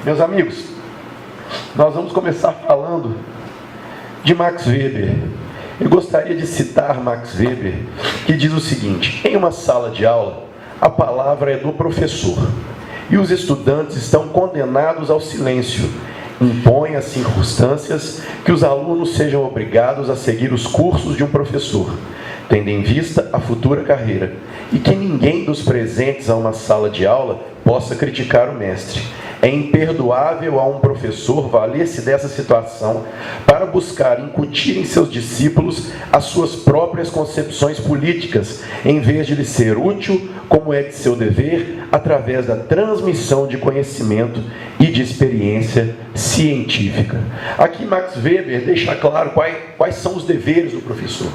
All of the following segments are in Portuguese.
Meus amigos, nós vamos começar falando de Max Weber. Eu gostaria de citar Max Weber, que diz o seguinte: em uma sala de aula, a palavra é do professor, e os estudantes estão condenados ao silêncio. Impõe as circunstâncias que os alunos sejam obrigados a seguir os cursos de um professor, tendo em vista a futura carreira, e que ninguém dos presentes a uma sala de aula possa criticar o mestre. É imperdoável a um professor valer-se dessa situação para buscar incutir em seus discípulos as suas próprias concepções políticas, em vez de lhe ser útil, como é de seu dever, através da transmissão de conhecimento e de experiência científica. Aqui Max Weber deixa claro quais são os deveres do professor.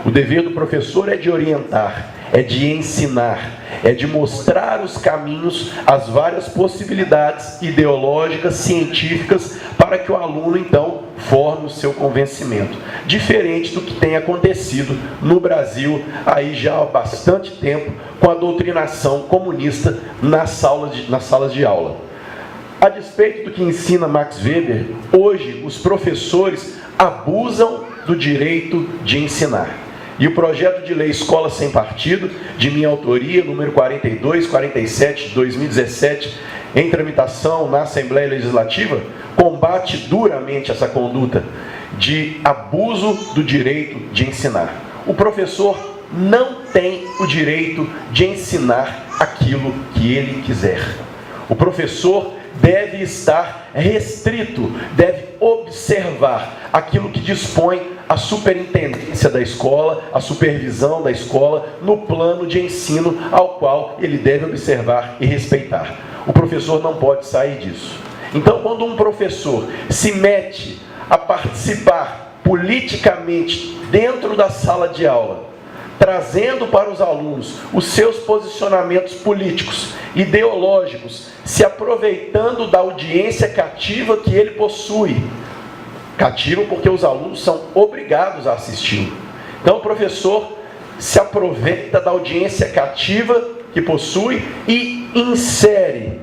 O dever do professor é de orientar, é de ensinar, é de mostrar os caminhos, as várias possibilidades ideológicas, científicas, para que o aluno, então, forme o seu convencimento. Diferente do que tem acontecido no Brasil, aí já há bastante tempo, com a doutrinação comunista nas salas de aula. A despeito do que ensina Max Weber, hoje os professores abusam do direito de ensinar. E o projeto de lei Escola Sem Partido, de minha autoria, número 4247 de 2017, em tramitação na Assembleia Legislativa, combate duramente essa conduta de abuso do direito de ensinar. O professor não tem o direito de ensinar aquilo que ele quiser. O professor deve estar restrito, deve observar aquilo que dispõe a superintendência da escola, a supervisão da escola, no plano de ensino ao qual ele deve observar e respeitar. O professor não pode sair disso. Então, quando um professor se mete a participar politicamente dentro da sala de aula, trazendo para os alunos os seus posicionamentos políticos, ideológicos, se aproveitando da audiência cativa que ele possui. Cativa porque os alunos são obrigados a assistir. Então o professor se aproveita da audiência cativa que possui e insere,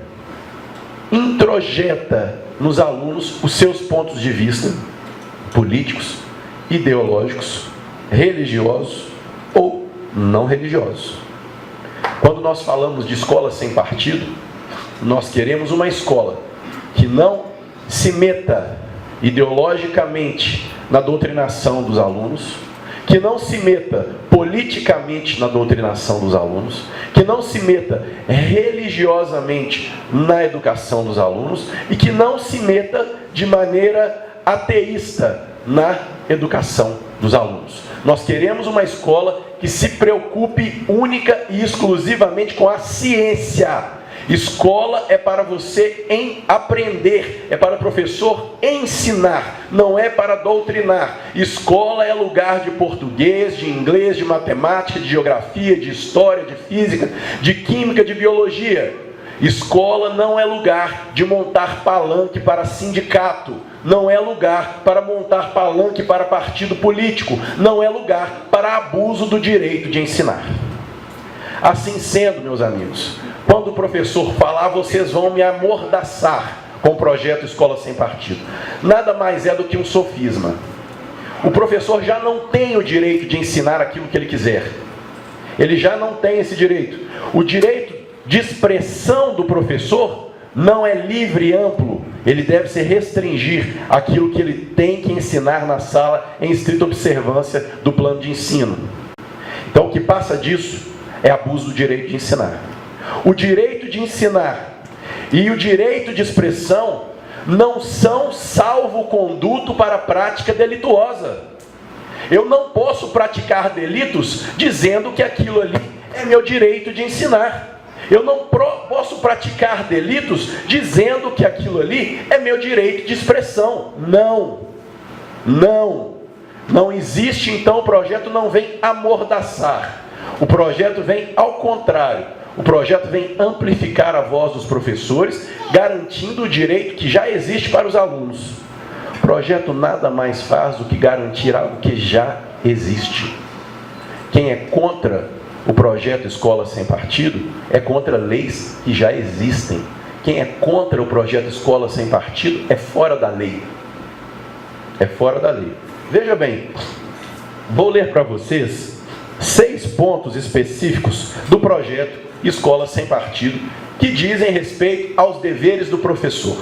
introjeta nos alunos os seus pontos de vista políticos, ideológicos, religiosos ou não religiosos. Quando nós falamos de escola sem partido, nós queremos uma escola que não se meta ideologicamente na doutrinação dos alunos, que não se meta politicamente na doutrinação dos alunos, que não se meta religiosamente na educação dos alunos e que não se meta de maneira ateísta na educação dos alunos. Nós queremos uma escola que se preocupe única e exclusivamente com a ciência. Escola é para você aprender, é para o professor ensinar, não é para doutrinar. Escola é lugar de português, de inglês, de matemática, de geografia, de história, de física, de química, de biologia. Escola não é lugar de montar palanque para sindicato, não é lugar para montar palanque para partido político, não é lugar para abuso do direito de ensinar. Assim sendo, meus amigos, quando o professor falar, vocês vão me amordaçar com o projeto Escola Sem Partido. Nada mais é do que um sofisma. O professor já não tem o direito de ensinar aquilo que ele quiser. Ele já não tem esse direito. O direito de expressão do professor não é livre e amplo. Ele deve se restringir àquilo que ele tem que ensinar na sala em estrita observância do plano de ensino. Então, o que passa disso é abuso do direito de ensinar. O direito de ensinar e o direito de expressão não são salvo-conduto para a prática delituosa. Eu não posso praticar delitos dizendo que aquilo ali é meu direito de ensinar. Eu não posso praticar delitos dizendo que aquilo ali é meu direito de expressão. Não existe, então o projeto não vem amordaçar. O projeto vem ao contrário. O projeto vem amplificar a voz dos professores, garantindo o direito que já existe para os alunos. O projeto nada mais faz do que garantir algo que já existe. Quem é contra o projeto Escola Sem Partido é contra leis que já existem, quem é contra o projeto Escola Sem Partido é fora da lei. É fora da lei. Veja bem, vou ler para vocês 6 pontos específicos do projeto Escola Sem Partido que dizem respeito aos deveres do professor.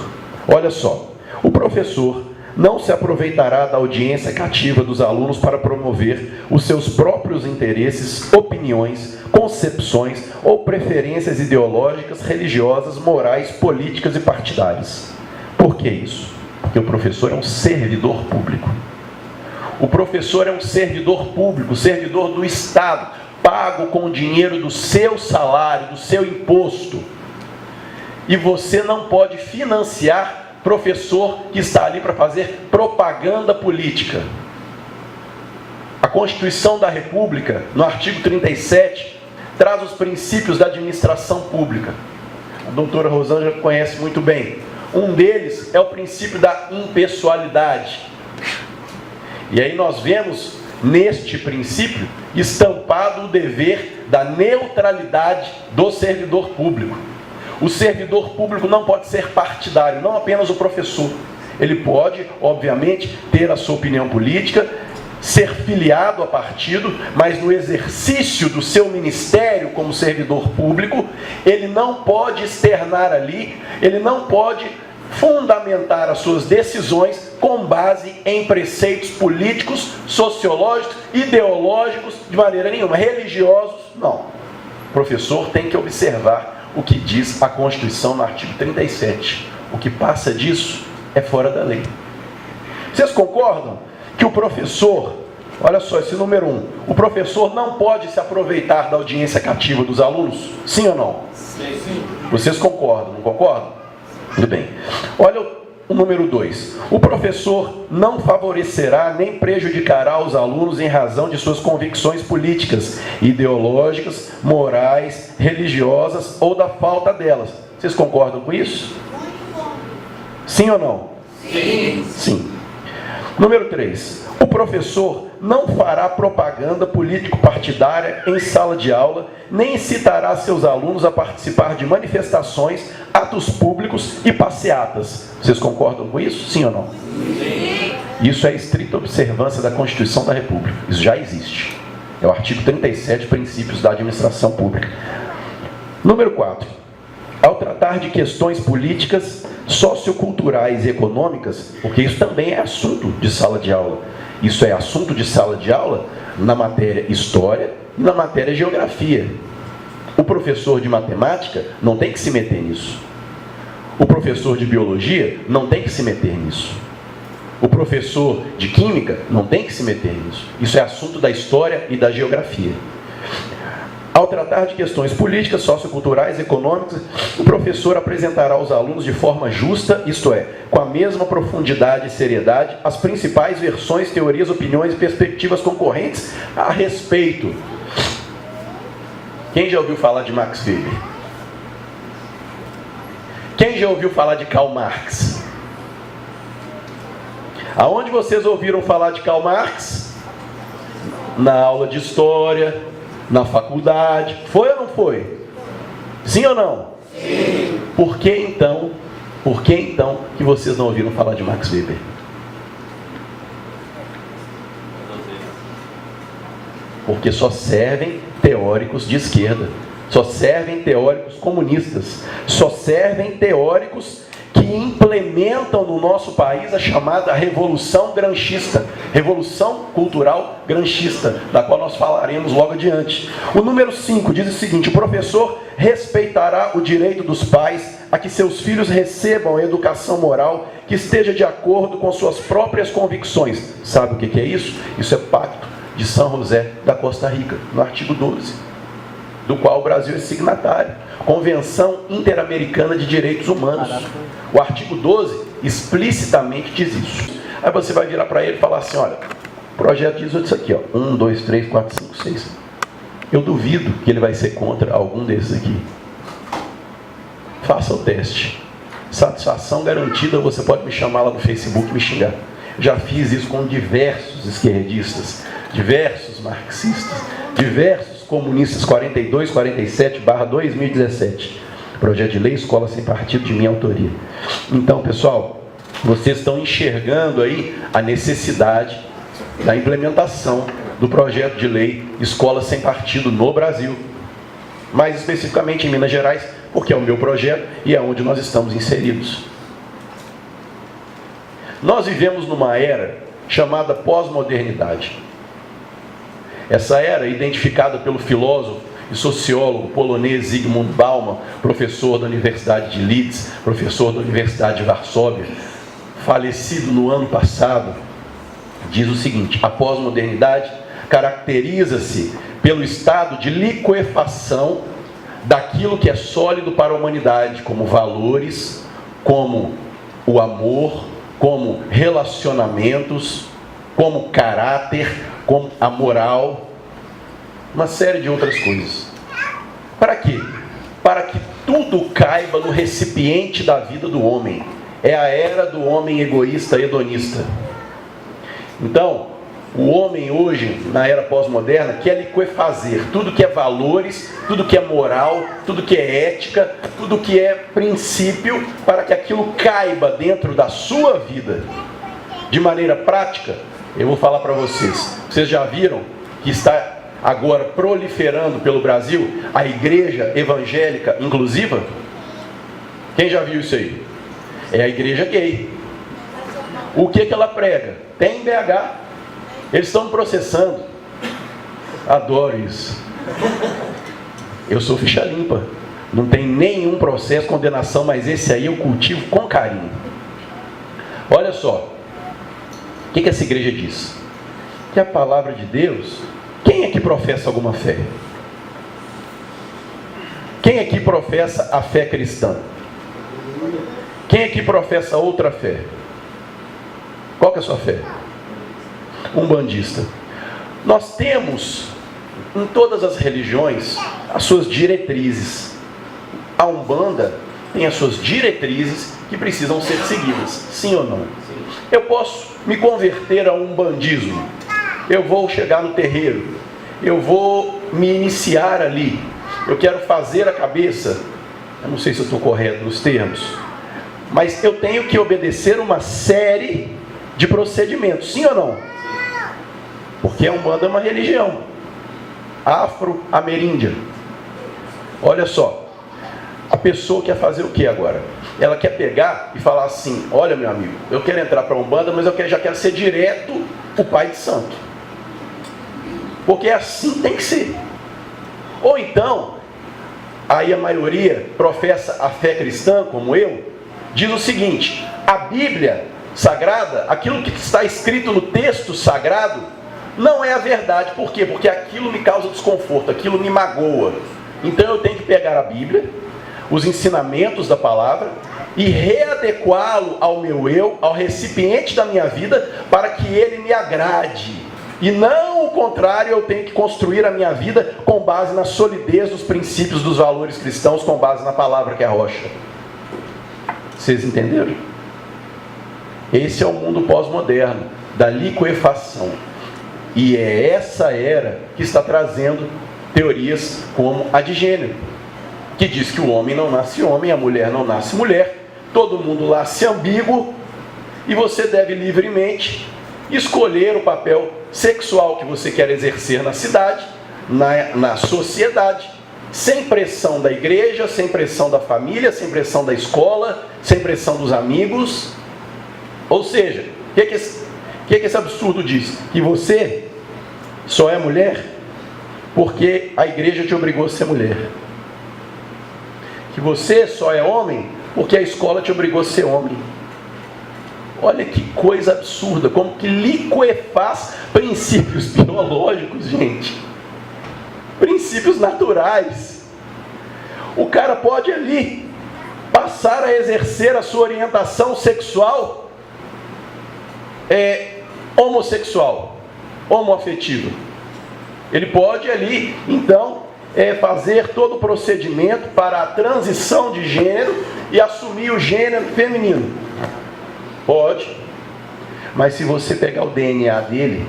Olha só, o professor não se aproveitará da audiência cativa dos alunos para promover os seus próprios interesses, opiniões, concepções ou preferências ideológicas, religiosas, morais, políticas e partidárias. Por que isso? Porque o professor é um servidor público. O professor é um servidor público, servidor do Estado, pago com o dinheiro do seu salário, do seu imposto. E você não pode financiar professor que está ali para fazer propaganda política. A Constituição da República, no artigo 37, traz os princípios da administração pública. A doutora Rosângela conhece muito bem. Um deles é o princípio da impessoalidade. E aí nós vemos neste princípio estampado o dever da neutralidade do servidor público. O servidor público não pode ser partidário, não apenas o professor. Ele pode, obviamente, ter a sua opinião política, ser filiado a partido, mas no exercício do seu ministério como servidor público, ele não pode externar ali, ele não pode fundamentar as suas decisões com base em preceitos políticos, sociológicos, ideológicos, de maneira nenhuma, religiosos, não. O professor tem que observar o que diz a Constituição no artigo 37. O que passa disso é fora da lei. Vocês concordam que o professor, olha só, esse número 1, o professor não pode se aproveitar da audiência cativa dos alunos? Sim ou não? Sim. Vocês concordam, não concordam? Tudo bem. Olha o número 2. O professor não favorecerá nem prejudicará os alunos em razão de suas convicções políticas, ideológicas, morais, religiosas ou da falta delas. Vocês concordam com isso? Sim ou não? Sim. Sim. Número 3. O professor não fará propaganda político-partidária em sala de aula, nem incitará seus alunos a participar de manifestações, atos públicos e passeatas. Vocês concordam com isso? Sim ou não? Sim. Isso é estrita observância da Constituição da República. Isso já existe. É o artigo 37, Princípios da Administração Pública. Número 4. Ao tratar de questões políticas, socioculturais e econômicas, porque isso também é assunto de sala de aula. Isso é assunto de sala de aula na matéria História e na matéria Geografia. O professor de matemática não tem que se meter nisso. O professor de biologia não tem que se meter nisso. O professor de química não tem que se meter nisso. Isso é assunto da História e da Geografia. Ao tratar de questões políticas, socioculturais, econômicas, o professor apresentará aos alunos de forma justa, isto é, com a mesma profundidade e seriedade, as principais versões, teorias, opiniões e perspectivas concorrentes a respeito. Quem já ouviu falar de Max Weber? Quem já ouviu falar de Karl Marx? Aonde vocês ouviram falar de Karl Marx? Na aula de História, na faculdade. Foi ou não foi? Sim ou não? Sim. Por que então que vocês não ouviram falar de Max Weber? Porque só servem teóricos de esquerda, só servem teóricos comunistas, só servem teóricos que implementam no nosso país a chamada Revolução Granchista, Revolução Cultural Granchista, da qual nós falaremos logo adiante. O número 5 diz o seguinte: o professor respeitará o direito dos pais a que seus filhos recebam a educação moral que esteja de acordo com suas próprias convicções. Sabe o que é isso? Isso é Pacto de São José da Costa Rica, no artigo 12, do qual o Brasil é signatário. Convenção Interamericana de Direitos Humanos. O artigo 12 explicitamente diz isso. Aí você vai virar para ele e falar assim: olha, o projeto diz isso aqui, ó, 1, 2, 3, 4, 5, 6. Eu duvido que ele vai ser contra algum desses aqui. Faça o teste. Satisfação garantida, você pode me chamar lá no Facebook e me xingar. Já fiz isso com diversos esquerdistas, diversos marxistas, diversos comunistas 42, 47/2017. Projeto de lei Escola Sem Partido, de minha autoria. Então, pessoal, vocês estão enxergando aí a necessidade da implementação do projeto de lei Escola Sem Partido no Brasil. Mais especificamente em Minas Gerais, porque é o meu projeto e é onde nós estamos inseridos. Nós vivemos numa era chamada pós-modernidade. Essa era, identificada pelo filósofo e sociólogo polonês Zygmunt Bauman, professor da Universidade de Leeds, professor da Universidade de Varsóvia, falecido no ano passado, diz o seguinte: a pós-modernidade caracteriza-se pelo estado de liquefação daquilo que é sólido para a humanidade, como valores, como o amor, como relacionamentos, como caráter, como a moral, uma série de outras coisas. Para quê? Para que tudo caiba no recipiente da vida do homem. É a era do homem egoísta, hedonista. Então, o homem hoje, na era pós-moderna, quer liquefazer tudo que é valores, tudo que é moral, tudo que é ética, tudo que é princípio, para que aquilo caiba dentro da sua vida. De maneira prática, eu vou falar para vocês. Vocês já viram que está agora proliferando pelo Brasil a igreja evangélica inclusiva? Quem já viu isso aí? É a igreja gay. O que ela prega? Tem em BH. Eles estão me processando. Adoro isso. Eu sou ficha limpa. Não tem nenhum processo, condenação, mas esse aí eu cultivo com carinho. Olha só. O que essa igreja diz? Que a palavra de Deus... Quem aqui professa alguma fé? Quem aqui professa a fé cristã? Quem aqui professa outra fé? Qual que é a sua fé? Umbandista. Nós temos em todas as religiões as suas diretrizes. A Umbanda tem as suas diretrizes que precisam ser seguidas, sim ou não? Eu posso me converter a umbandismo. Eu vou chegar no terreiro, eu vou me iniciar ali, eu quero fazer a cabeça. Eu não sei se eu estou correto nos termos, mas eu tenho que obedecer uma série de procedimentos, sim ou não? Porque a Umbanda é uma religião afro-ameríndia. Olha só, a pessoa quer fazer o que agora? Ela quer pegar e falar assim: olha, meu amigo, eu quero entrar para a Umbanda, mas já quero ser direto o pai de santo. Porque assim tem que ser. Ou então, aí a maioria professa a fé cristã, como eu, diz o seguinte: a Bíblia Sagrada, aquilo que está escrito no texto sagrado, não é a verdade. Por quê? Porque aquilo me causa desconforto, aquilo me magoa. Então eu tenho que pegar a Bíblia, os ensinamentos da palavra, e readequá-lo ao meu eu, ao recipiente da minha vida, para que ele me agrade. E não o contrário, eu tenho que construir a minha vida com base na solidez dos princípios, dos valores cristãos, com base na palavra que é a rocha. Vocês entenderam? Esse é o mundo pós-moderno, da liquefação. E é essa era que está trazendo teorias como a de gênero, que diz que o homem não nasce homem, a mulher não nasce mulher, todo mundo nasce ambíguo, e você deve livremente escolher o papel sexual que você quer exercer na cidade, na sociedade, sem pressão da igreja, sem pressão da família, sem pressão da escola, sem pressão dos amigos. Ou seja, o que esse absurdo diz? Que você só é mulher porque a igreja te obrigou a ser mulher. Que você só é homem porque a escola te obrigou a ser homem. Olha que coisa absurda, como que liquefaz princípios biológicos, gente. Princípios naturais. O cara pode ali passar a exercer a sua orientação sexual homossexual, homoafetiva. Ele pode ali, então, fazer todo o procedimento para a transição de gênero e assumir o gênero feminino. Pode. Mas se você pegar o DNA dele,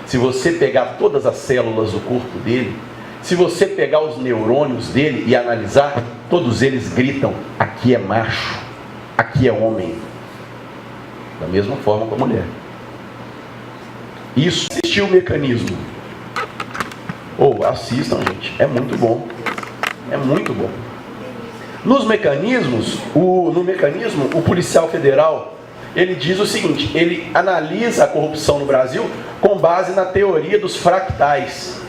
se você pegar todas as células do corpo dele se você pegar os neurônios dele e analisar, todos eles gritam: aqui é macho, aqui é homem. Da mesma forma com a mulher. Isso, assistir o Mecanismo. Assistam, gente, é muito bom. É muito bom. No Mecanismo, o policial federal, ele diz o seguinte: ele analisa a corrupção no Brasil com base na teoria dos fractais,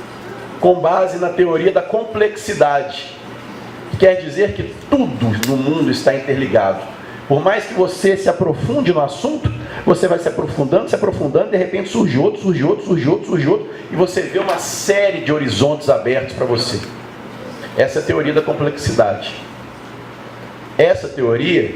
com base na teoria da complexidade. Quer dizer que tudo no mundo está interligado. Por mais que você se aprofunde no assunto, você vai se aprofundando, de repente surge outro, e você vê uma série de horizontes abertos para você. Essa é a teoria da complexidade. Essa teoria,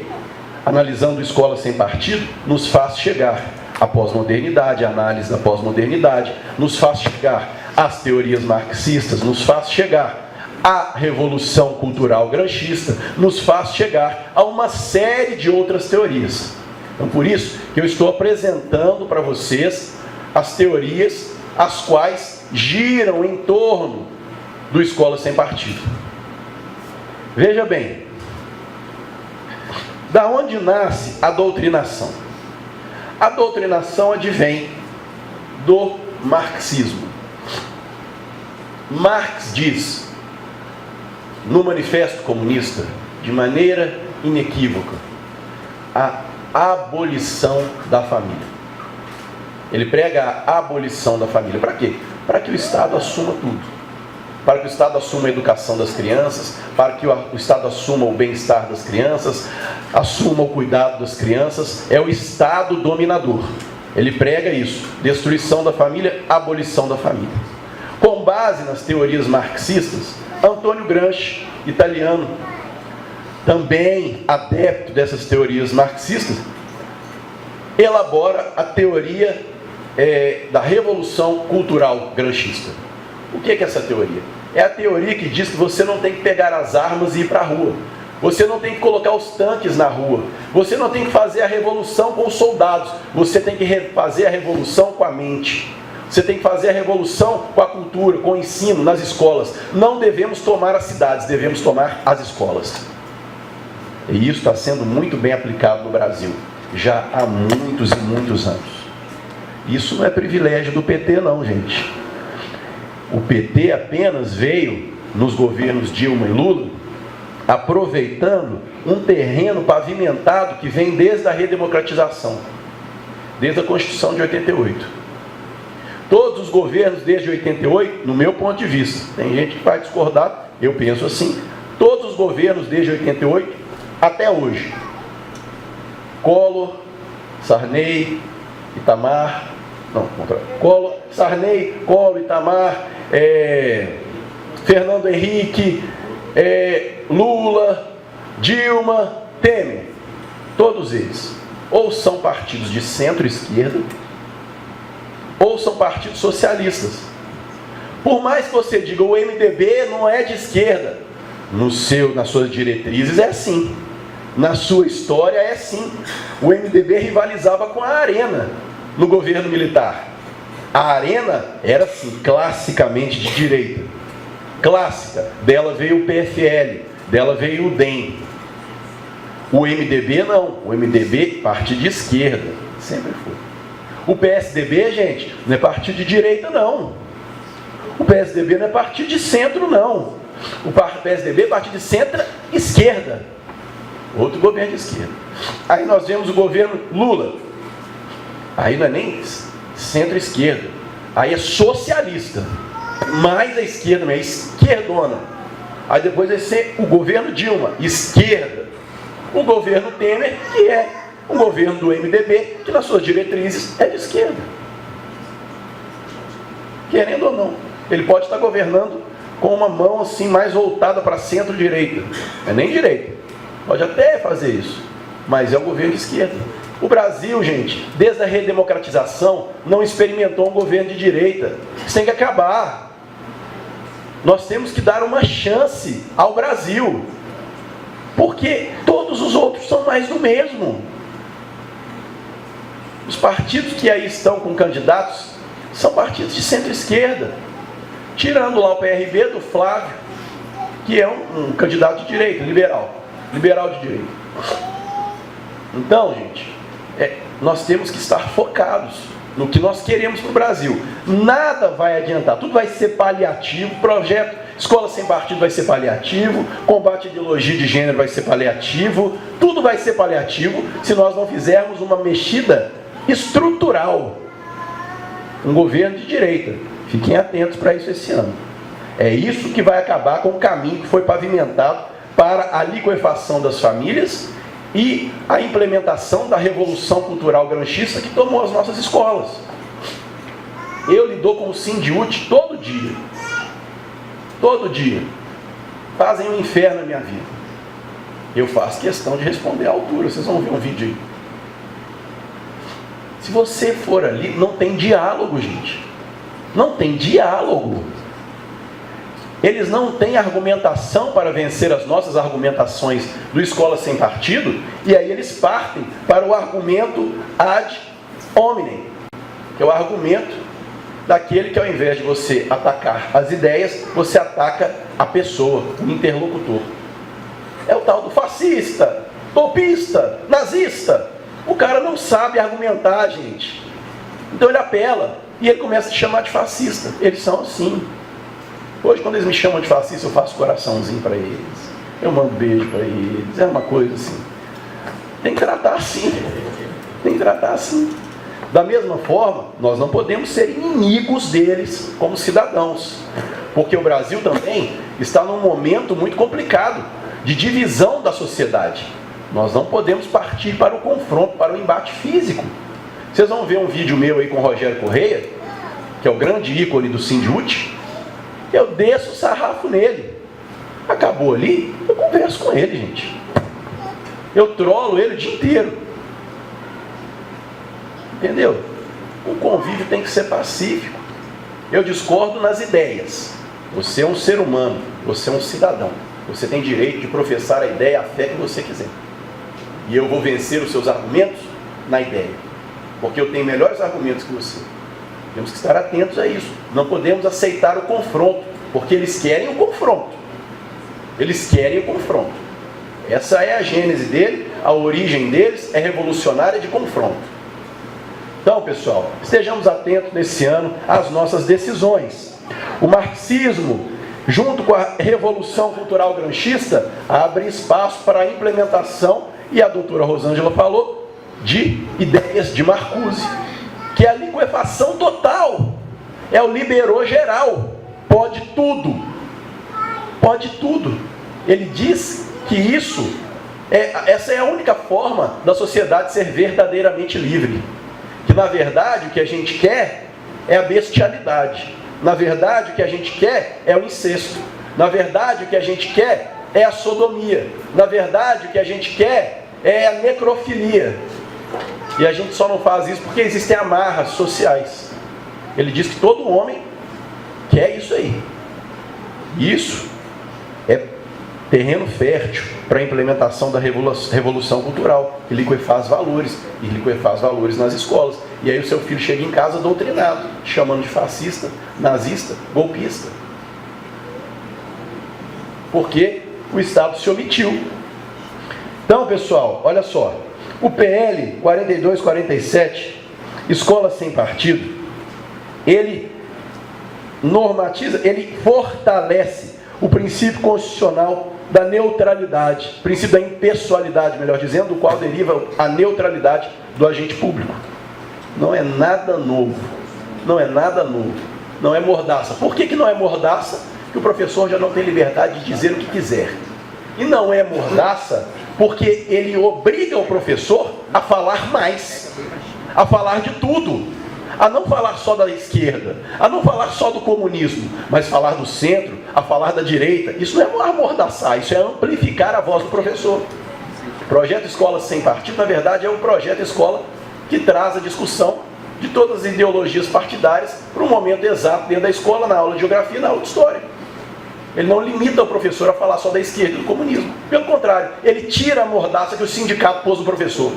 analisando Escola Sem Partido, nos faz chegar à pós-modernidade, a análise da pós-modernidade, nos faz chegar às teorias marxistas, nos faz chegar à revolução cultural gramscista, nos faz chegar a uma série de outras teorias. Então, por isso que eu estou apresentando para vocês as teorias as quais giram em torno do Escola Sem Partido. Veja bem, da onde nasce a doutrinação? A doutrinação advém do marxismo. Marx diz, no Manifesto Comunista, de maneira inequívoca, a abolição da família. Ele prega a abolição da família. Para quê? Para que o Estado assuma tudo. Para que o Estado assuma a educação das crianças, para que o Estado assuma o bem-estar das crianças, assuma o cuidado das crianças. É o Estado dominador. Ele prega isso: destruição da família, abolição da família. Com base nas teorias marxistas, Antônio Gramsci, italiano, também adepto dessas teorias marxistas, elabora a teoria da revolução cultural gramscista. O que é essa teoria? É a teoria que diz que você não tem que pegar as armas e ir para a rua. Você não tem que colocar os tanques na rua. Você não tem que fazer a revolução com os soldados. Você tem que fazer a revolução com a mente. Você tem que fazer a revolução com a cultura, com o ensino, nas escolas. Não devemos tomar as cidades, devemos tomar as escolas. E isso está sendo muito bem aplicado no Brasil, já há muitos e muitos anos. Isso não é privilégio do PT não, gente. O PT apenas veio, nos governos Dilma e Lula, aproveitando um terreno pavimentado que vem desde a redemocratização, desde a Constituição de 88. Todos os governos desde 88, no meu ponto de vista, tem gente que vai discordar, eu penso assim, todos os governos desde 88 até hoje, Collor, Sarney, Itamar, Collor, Itamar, Fernando Henrique, Lula, Dilma, Temer, todos eles, ou são partidos de centro-esquerda, ou são partidos socialistas. Por mais que você diga, o MDB não é de esquerda, nas suas diretrizes é assim, na sua história é assim. O MDB rivalizava com a Arena no governo militar. A Arena era assim, classicamente de direita, clássica. Dela veio o PFL, dela veio o DEM. O MDB não, o MDB partido de esquerda, sempre foi. O PSDB, gente, não é partido de direita não. O PSDB não é partido de centro não. O PSDB é partido de centro-esquerda. Outro governo de esquerda. Aí nós vemos o governo Lula. Aí não é nem centro-esquerda. Aí é socialista. Mais a esquerda, não é esquerdona. Aí depois vai ser o governo Dilma, esquerda. O governo Temer, que é um governo do MDB, que nas suas diretrizes é de esquerda. Querendo ou não. Ele pode estar governando com uma mão assim mais voltada para centro-direita. Não é nem direita. Pode até fazer isso. Mas é o governo de esquerda. O Brasil, gente, desde a redemocratização, não experimentou um governo de direita. Isso tem que acabar. Nós temos que dar uma chance ao Brasil. Porque todos os outros são mais do mesmo. Os partidos que aí estão com candidatos são partidos de centro-esquerda. tirando lá o PRB do Flávio, que é um candidato de direita, liberal de direita. Então, gente, nós temos que estar focados no que nós queremos para o Brasil. Nada vai adiantar, tudo vai ser paliativo, projeto Escola Sem Partido vai ser paliativo, combate à ideologia de gênero vai ser paliativo, tudo vai ser paliativo se nós não fizermos uma mexida estrutural. Um governo de direita. Fiquem atentos para isso esse ano. É isso que vai acabar com o caminho que foi pavimentado para a liquefação das famílias e a implementação da revolução cultural gramscista que tomou as nossas escolas. Eu lido com o Sindiúti todo dia. Todo dia. Fazem um inferno na minha vida. Eu faço questão de responder à altura. Vocês vão ver um vídeo aí. Se você for ali, não tem diálogo, gente. Não tem diálogo. Eles não têm argumentação para vencer as nossas argumentações do Escola Sem Partido, e aí eles partem para o argumento ad hominem, que é o argumento daquele que, ao invés de você atacar as ideias, você ataca a pessoa, o interlocutor. É o tal do fascista, golpista, nazista. O cara não sabe argumentar, gente. Então ele apela e ele começa a te chamar de fascista. Eles são assim. Hoje, quando eles me chamam de fascista, eu faço coraçãozinho para eles. Eu mando beijo para eles. É uma coisa assim. Tem que tratar assim. Tem que tratar assim. Da mesma forma, nós não podemos ser inimigos deles como cidadãos. Porque o Brasil também está num momento muito complicado de divisão da sociedade. Nós não podemos partir para o confronto, para o embate físico. Vocês vão ver um vídeo meu aí com o Rogério Correia, que é o grande ícone do Sindiúti. Eu desço o sarrafo nele. Acabou ali, eu converso com ele, gente. Eu trolo ele o dia inteiro. Entendeu? O convívio tem que ser pacífico. Eu discordo nas ideias. Você é um ser humano, você é um cidadão. Você tem direito de professar a ideia, a fé que você quiser. E eu vou vencer os seus argumentos na ideia. Porque eu tenho melhores argumentos que você. Temos que estar atentos a isso. Não podemos aceitar o confronto, porque eles querem o confronto. Eles querem o confronto. Essa é a gênese dele, a origem deles é revolucionária de confronto. Então, pessoal, estejamos atentos nesse ano às nossas decisões. O marxismo, junto com a revolução cultural gramscista, abre espaço para a implementação, e a doutora Rosângela falou, de ideias de Marcuse, que é a liquefação total, é o liberou geral, pode tudo. Pode tudo. Ele diz que essa é a única forma da sociedade ser verdadeiramente livre. Que na verdade o que a gente quer é a bestialidade. Na verdade o que a gente quer é o incesto. Na verdade o que a gente quer é a sodomia. Na verdade o que a gente quer é a necrofilia. E a gente só não faz isso porque existem amarras sociais. Ele diz que todo homem quer isso aí. Isso é terreno fértil para a implementação da revolução cultural, que liquefaz valores, e liquefaz valores nas escolas. E aí o seu filho chega em casa doutrinado, chamando de fascista, nazista, golpista. Porque o Estado se omitiu. Então, pessoal, olha só. O PL 4247, Escola Sem Partido, ele normatiza, ele fortalece o princípio constitucional da neutralidade, princípio da impessoalidade, melhor dizendo, do qual deriva a neutralidade do agente público. Não é nada novo. Não é nada novo. Não é mordaça. Por que não é mordaça? Porque o professor já não tem liberdade de dizer o que quiser. E não é mordaça porque ele obriga o professor a falar mais, a falar de tudo, a não falar só da esquerda, a não falar só do comunismo, mas falar do centro, a falar da direita. Isso não é amordaçar, isso é amplificar a voz do professor. O projeto Escola Sem Partido, na verdade, é um projeto escola que traz a discussão de todas as ideologias partidárias para um momento exato dentro da escola, na aula de geografia e na aula de história. Ele não limita o professor a falar só da esquerda e do comunismo. Pelo contrário, ele tira a mordaça que o sindicato pôs no professor.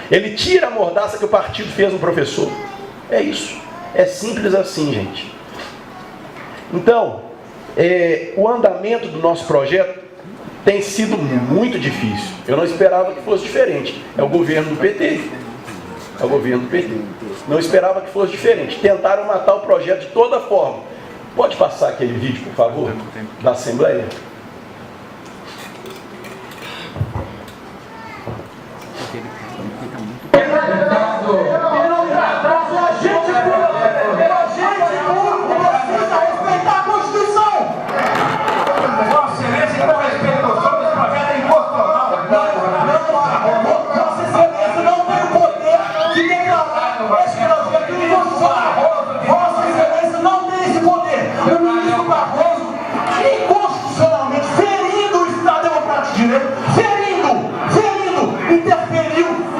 Ele tira a mordaça que o partido fez no professor. É isso. É simples assim, gente. Então, o andamento do nosso projeto tem sido muito difícil. Eu não esperava que fosse diferente. É o governo do PT. É o governo do PT. Não esperava que fosse diferente. Tentaram matar o projeto de toda forma. Pode passar aquele vídeo, por favor, da Assembleia?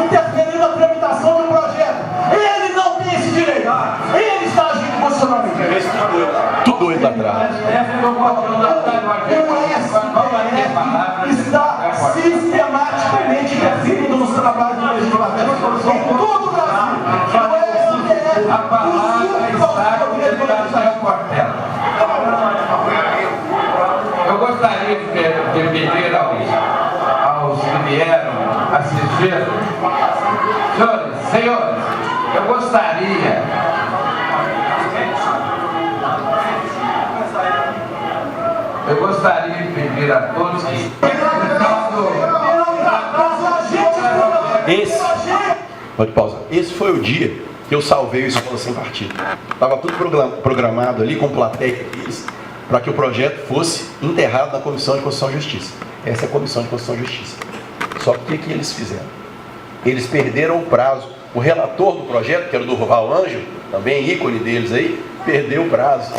Interferiu na tramitação do projeto. Ele não tem esse direito. Ele está agindo constitucionalmente. Tudo doido lá atrás. O STF está sistematicamente interferindo nos trabalhos do legislativo em todo o Brasil. A palavra está com o deputado Rafael Portela. Eu gostaria de pedir aos que vieram assistir, senhores, eu gostaria de pedir a todos que... Pode pausar. Esse foi o dia que eu salvei o Escola Sem Partido. Estava tudo programado ali com plateia deles, para que o projeto fosse enterrado na Comissão de Constituição e Justiça. Essa é a Comissão de Constituição e Justiça. Só que o que eles fizeram? Eles perderam o prazo. O relator do projeto, que era o Durval Ângelo, também ícone deles aí, perdeu o prazo.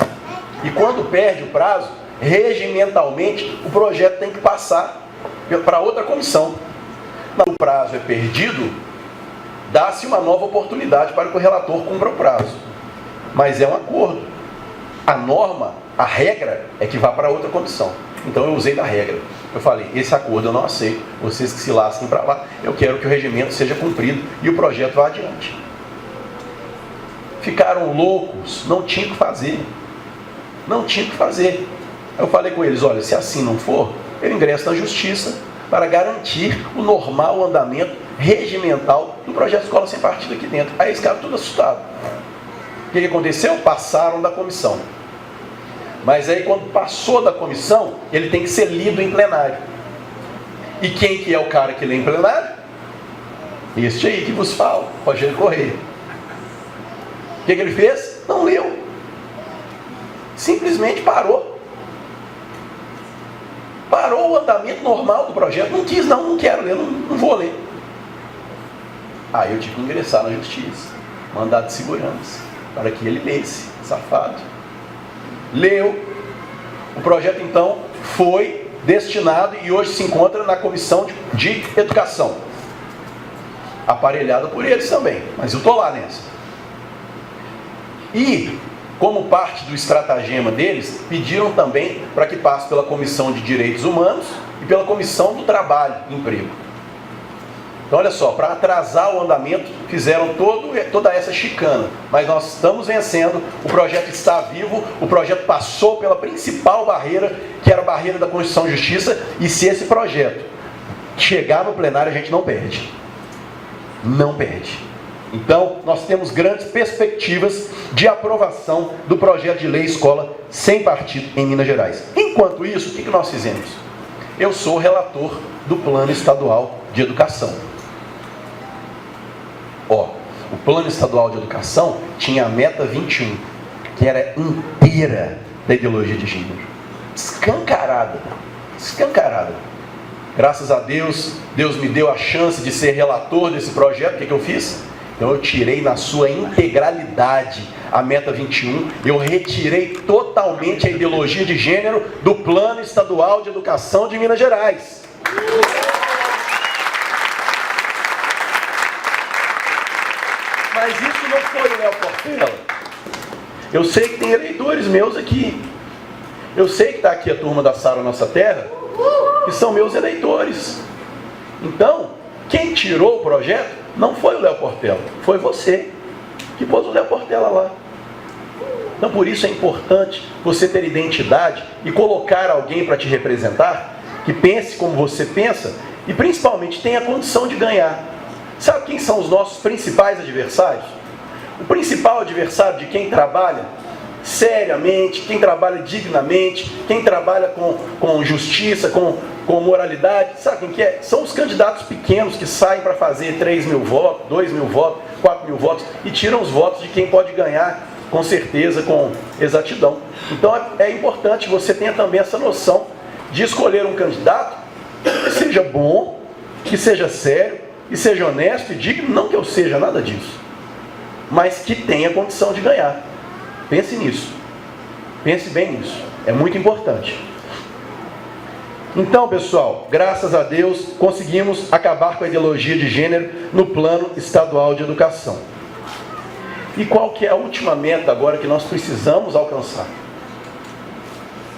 E quando perde o prazo, regimentalmente, o projeto tem que passar para outra comissão. O prazo é perdido, dá-se uma nova oportunidade para que o relator cumpra o prazo. Mas é um acordo. A norma, a regra, é que vá para outra comissão. Então eu usei da regra. Eu falei, esse acordo eu não aceito, vocês que se lasquem para lá, eu quero que o regimento seja cumprido e o projeto vá adiante. Ficaram loucos, não tinha o que fazer. Não tinha o que fazer. Eu falei com eles, olha, se assim não for, eu ingresso na justiça para garantir o normal andamento regimental do projeto de Escola Sem Partido aqui dentro. Aí eles ficaram tudo assustados. O que aconteceu? Passaram da comissão. Mas aí quando passou da comissão, ele tem que ser lido em plenário. E quem que é o cara que lê em plenário? Este aí que vos fala, Rogério Correia. O que ele fez? Não leu. Simplesmente parou. Parou o andamento normal do projeto. Não quis, não quero ler, não vou ler. Aí eu tive que ingressar na justiça. Mandado de segurança. Para que ele lesse, safado. Leu. O projeto, então, foi destinado e hoje se encontra na Comissão de Educação. Aparelhada por eles também. Mas eu estou lá nessa. E, como parte do estratagema deles, pediram também para que passe pela Comissão de Direitos Humanos e pela Comissão do Trabalho e Emprego. Então, olha só, para atrasar o andamento, fizeram toda essa chicana. Mas nós estamos vencendo, o projeto está vivo, o projeto passou pela principal barreira, que era a barreira da Constituição e Justiça, e se esse projeto chegar no plenário, a gente não perde. Não perde. Então, nós temos grandes perspectivas de aprovação do projeto de lei Escola Sem Partido em Minas Gerais. Enquanto isso, o que nós fizemos? Eu sou o relator do Plano Estadual de Educação. O Plano Estadual de Educação tinha a meta 21, que era inteira da ideologia de gênero. Escancarada. Escancarada. Graças a Deus, Deus me deu a chance de ser relator desse projeto. O que eu fiz? Então eu tirei na sua integralidade a meta 21, eu retirei totalmente a ideologia de gênero do Plano Estadual de Educação de Minas Gerais. Mas isso não foi o Léo Portela. Eu sei que tem eleitores meus aqui. Eu sei que está aqui a turma da Sara Nossa Terra, que são meus eleitores. Então, quem tirou o projeto não foi o Léo Portela, foi você que pôs o Léo Portela lá. Então, por isso é importante você ter identidade e colocar alguém para te representar, que pense como você pensa e principalmente tenha condição de ganhar. Sabe quem são os nossos principais adversários? O principal adversário de quem trabalha seriamente, quem trabalha dignamente, quem trabalha com justiça, com moralidade, sabe quem que é? São os candidatos pequenos que saem para fazer 3 mil votos, 2 mil votos, 4 mil votos e tiram os votos de quem pode ganhar com certeza, com exatidão. Então é importante que você tenha também essa noção de escolher um candidato que seja bom, que seja sério, que seja honesto e digno, não que eu seja nada disso, mas que tenha condição de ganhar. Pense nisso. Pense bem nisso. É muito importante. Então, pessoal, graças a Deus, conseguimos acabar com a ideologia de gênero no plano estadual de educação. E qual que é a última meta agora que nós precisamos alcançar?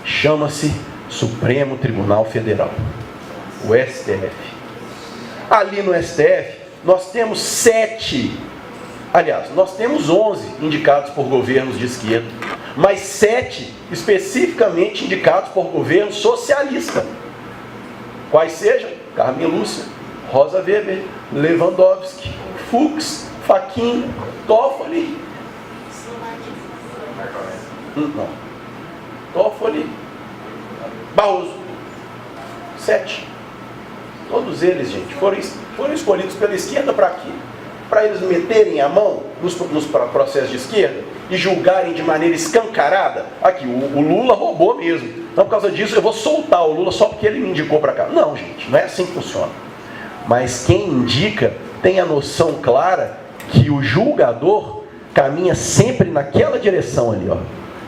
Chama-se Supremo Tribunal Federal, o STF. Ali no STF, nós temos 11 indicados por governos de esquerda, mas 7 especificamente indicados por governo socialista. Quais sejam? Carmen Lúcia, Rosa Weber, Lewandowski, Fux, Fachin, Toffoli. Não. Toffoli, Barroso. 7. Todos eles, gente, foram escolhidos pela esquerda para quê? Para eles meterem a mão nos processos de esquerda e julgarem de maneira escancarada. Aqui, o Lula roubou mesmo. Então, por causa disso, eu vou soltar o Lula só porque ele me indicou para cá. Não, gente, não é assim que funciona. Mas quem indica tem a noção clara que o julgador caminha sempre naquela direção ali, ó.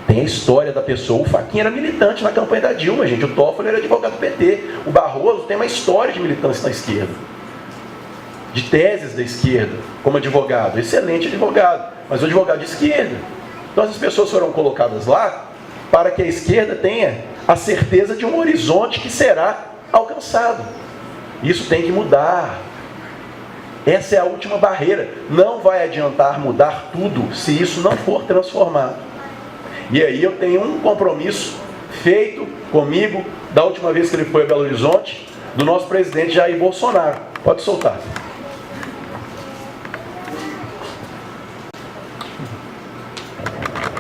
Tem a história da pessoa. O Fachin era militante na campanha da Dilma, gente. O Toffoli era advogado do PT. O Barroso tem uma história de militância na esquerda, de teses da esquerda, como advogado. Excelente advogado, mas o advogado de esquerda. Então essas pessoas foram colocadas lá para que a esquerda tenha a certeza de um horizonte que será alcançado. Isso tem que mudar. Essa é a última barreira. Não vai adiantar mudar tudo se isso não for transformado. E aí eu tenho um compromisso feito comigo da última vez que ele foi a Belo Horizonte, do nosso presidente Jair Bolsonaro. Pode soltar.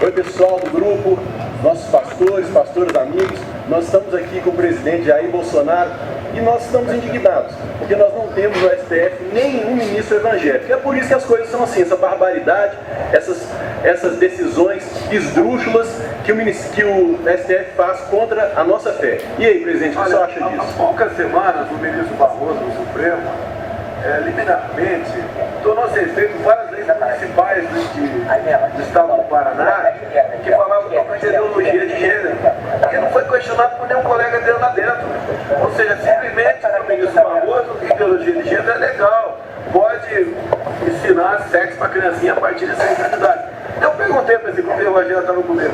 Oi, pessoal do grupo, nossos pastoras, amigos. Nós estamos aqui com o presidente Jair Bolsonaro e nós estamos indignados, porque nós não temos no STF nenhum ministro evangélico. É por isso que as coisas são assim, essa barbaridade, essas decisões esdrúxulas que o STF faz contra a nossa fé. E aí, presidente, o que você acha disso? Há poucas semanas, o ministro Barroso do Supremo, liminarmente, tornou-se efeito várias leis municipais do estado do Paraná que falavam sobre ideologia de gênero. E não foi questionado por nenhum colega dele lá dentro. Ou seja, simplesmente o ministro Barroso, ideologia de gênero é legal, pode ensinar sexo para a criancinha a partir de 6 anos de idade. Eu perguntei para esse grupo evangélico estava comigo,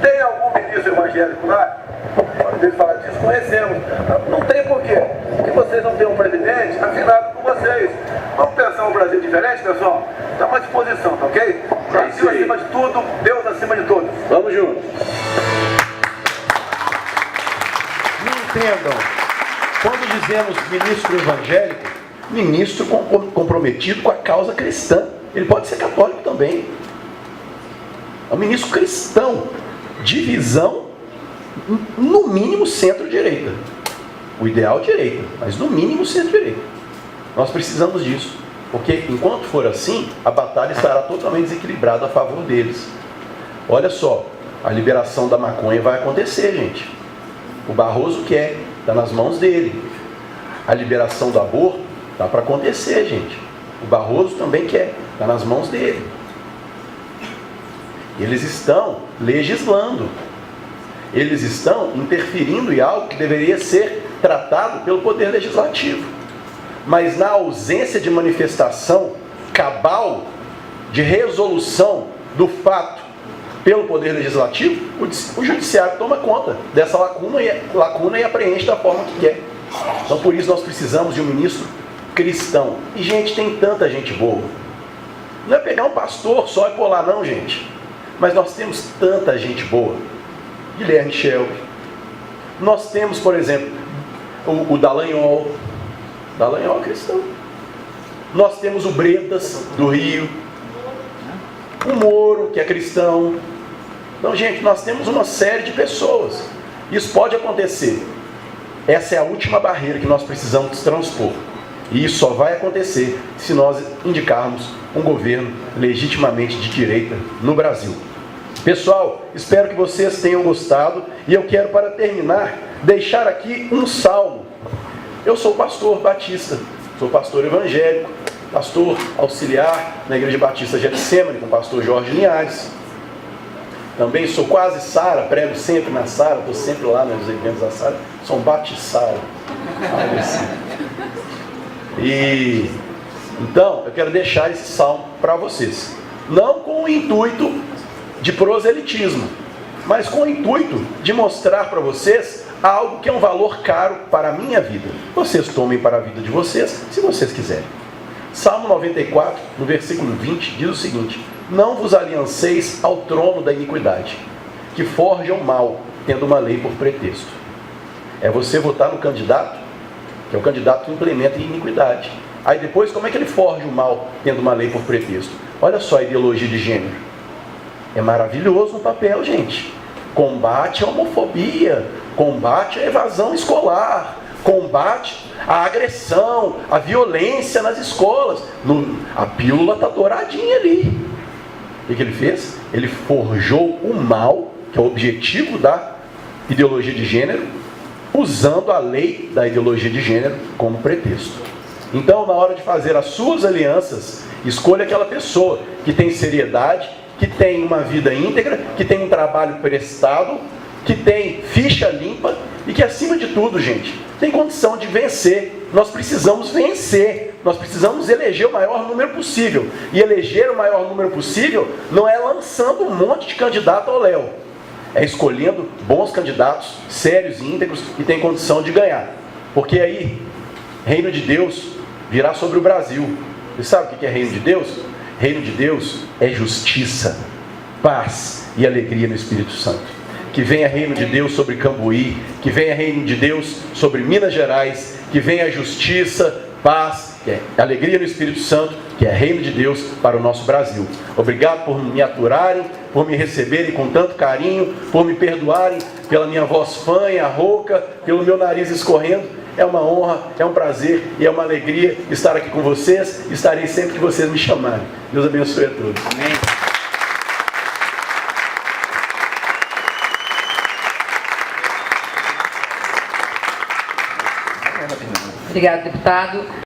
tem algum ministro evangélico lá? Eles falaram, desconhecemos. Não tem porquê. Porque vocês não têm um presidente afinado com vocês. Vamos pensar um Brasil diferente, pessoal? Estamos à disposição, tá ok? Brasil acima de tudo, Deus acima de todos. Vamos juntos. Me entendam, quando dizemos ministro evangélico, ministro comprometido com a causa cristã. Ele pode ser católico também. É um ministro cristão, de visão, no mínimo centro-direita. O ideal direita, mas no mínimo centro-direita. Nós precisamos disso, porque enquanto for assim, a batalha estará totalmente desequilibrada a favor deles. Olha só, a liberação da maconha vai acontecer, gente. O Barroso quer, está nas mãos dele. A liberação do aborto está para acontecer, gente. O Barroso também quer, está nas mãos dele. Eles estão legislando. Eles estão interferindo em algo que deveria ser tratado pelo Poder Legislativo. Mas na ausência de manifestação cabal, de resolução do fato pelo Poder Legislativo, o Judiciário toma conta dessa lacuna e a preenche da forma que quer. Então por isso nós precisamos de um ministro cristão. E gente, tem tanta gente boa. Não é pegar um pastor só e pôr lá não, gente. Mas nós temos tanta gente boa. Guilherme Shelby. Nós temos, por exemplo, o Dallagnol. Dallagnol é cristão. Nós temos o Bretas, do Rio. O Moro, que é cristão. Então, gente, nós temos uma série de pessoas. Isso pode acontecer. Essa é a última barreira que nós precisamos transpor. E isso só vai acontecer se nós indicarmos um governo legitimamente de direita no Brasil. Pessoal, espero que vocês tenham gostado. E eu quero, para terminar, deixar aqui um salmo. Eu sou pastor batista, sou pastor evangélico, pastor auxiliar na Igreja Batista Getsemane, com o pastor Jorge Linhares. Também sou quase Sara, prego sempre na Sara, estou sempre lá nos eventos da Sara, sou um batissara. E então, eu quero deixar esse salmo para vocês. Não com o intuito de proselitismo, mas com o intuito de mostrar para vocês algo que é um valor caro para a minha vida. Vocês tomem para a vida de vocês, se vocês quiserem. Salmo 94, no versículo 20, diz o seguinte: não vos alianceis ao trono da iniquidade, que forja o mal, tendo uma lei por pretexto. É você votar no candidato, que é o candidato que implementa a iniquidade. Aí depois, como é que ele forja o mal, tendo uma lei por pretexto? Olha só a ideologia de gênero. É maravilhoso o papel, gente. Combate a homofobia, combate a evasão escolar, combate a agressão, a violência nas escolas. A pílula está douradinha ali. O que ele fez? Ele forjou o mal, que é o objetivo da ideologia de gênero, usando a lei da ideologia de gênero como pretexto. Então, na hora de fazer as suas alianças, escolha aquela pessoa que tem seriedade, que tem uma vida íntegra, que tem um trabalho prestado, que tem ficha limpa e que, acima de tudo, gente, tem condição de vencer. Nós precisamos vencer. Nós precisamos eleger o maior número possível. E eleger o maior número possível não é lançando um monte de candidato ao léu. É escolhendo bons candidatos, sérios e íntegros, que têm condição de ganhar. Porque aí, reino de Deus virá sobre o Brasil. Você sabe o que é reino de Deus? Reino de Deus é justiça, paz e alegria no Espírito Santo. Que venha reino de Deus sobre Cambuí, que venha reino de Deus sobre Minas Gerais, que venha justiça, paz, alegria no Espírito Santo, que é reino de Deus para o nosso Brasil. Obrigado por me aturarem, por me receberem com tanto carinho, por me perdoarem pela minha voz fanha, rouca, pelo meu nariz escorrendo. É uma honra, é um prazer e é uma alegria estar aqui com vocês. Estarei sempre que vocês me chamarem. Deus abençoe a todos. Amém. Obrigado, deputado.